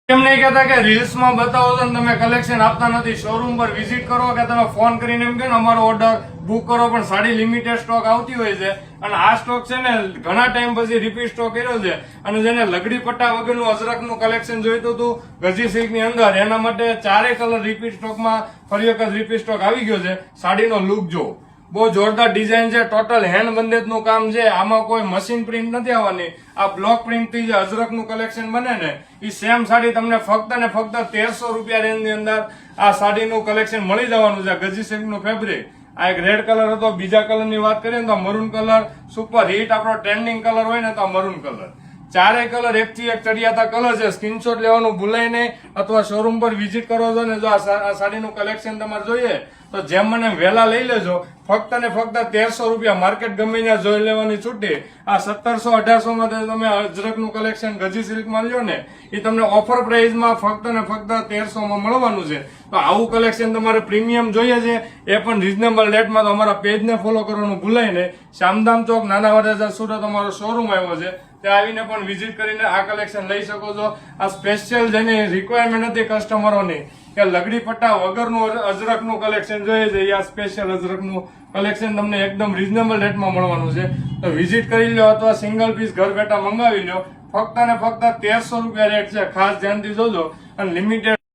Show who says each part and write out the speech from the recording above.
Speaker 1: એમ નહીં કહેતા કે રીલ્સમાં બતાવો છો ને તમે કલેક્શન આપતા નથી. શોરૂમ પર વિઝિટ કરો કે તમે ફોન કરીને એમ કહો ને અમારો ઓર્ડર બુક કરો, પણ સાડી લિમિટેડ સ્ટોક આવતી હોય છે અને આ સ્ટોક છે ને ઘણા ટાઈમ પછી રિપીટ સ્ટોક કર્યો છે. અને જેને લગડી પટ્ટા વગરનું અજરકનું કલેક્શન જોઈતું હતું ગજી સિલ્કની અંદર, એના માટે 4 કલર રિપીટ સ્ટોકમાં ફરી વખત રિપીટ સ્ટોક આવી ગયો છે. સાડીનો લુક જો બહુ જોરદાર ડિઝાઇન છે, ટોટલ હેન્ડ બંદેજનું કામ છે. આમાં કોઈ મશીન પ્રિન્ટ નથી આવવાની. આ બ્લોક પ્રિન્ટ થી જે અજરકનું કલેક્શન બને ને એ સેમ સાડી તમને ફક્ત ને ફક્ત 1300 રૂપિયા રેન્જ ની અંદર આ સાડીનું કલેક્શન મળી જવાનું છે. ગજી સિલ્કનું ફેબ્રિક. આ એક રેડ કલર હતો. બીજા કલરની વાત કરીએ ને તો મરૂન કલર સુપર હિટ, આપણો ટ્રેન્ડિંગ કલર હોય ને તો મરૂન કલર. 4 કલર એકથી એક ચડિયાતા કલર છે. સ્ક્રીનશોટ લેવાનું ભૂલાય નહીં, અથવા શોરૂમ પર વિઝિટ કરો છો ને જો આ સાડીનું કલેક્શન તમારે જોઈએ તો જેમ મને વહેલા લઈ લેજો. ફક્ત ને ફક્ત 1300 રૂપિયા. માર્કેટ ગમે ત્યાં જોઈ લેવાની છૂટી. આ 1700-1800 માં તમે અજરકનું કલેક્શન ગજી સિલ્કમાં લ્યો ને એ તમને ઓફર પ્રાઇસમાં ફક્ત ને ફક્ત 1300 માં મળવાનું છે. તો આવું કલેક્શન તમારે પ્રીમિયમ જોઈએ છે એ પણ રીઝનેબલ રેટમાં, તો અમારા પેજને ફોલો કરવાનું ભૂલાય નહીં. શામધામ ચોક નાના વડેજા સુરત અમારો શોરૂમ આવ્યો છે. ત્યાં આવીને પણ વિઝિટ કરીને આ કલેક્શન લઈ શકો છો. આ સ્પેશિયલ જેની રિક્વાયરમેન્ટ હતી કસ્ટમરોની કે લગડી પટ્ટા વગરનું અજરકનું કલેક્શન જોઈએ છે, આ સ્પેશિયલ અજરકનું કલેક્શન તમને એકદમ રીઝનેબલ રેટમાં મળવાનું છે. તો વિઝિટ કરી લો અથવા સિંગલ પીસ ઘર બેઠા મંગાવી લો. ફક્ત ને ફક્ત 1300 રૂપિયા રેટ છે. ખાસ ધ્યાનથી જોજો. અને લિમિટેડ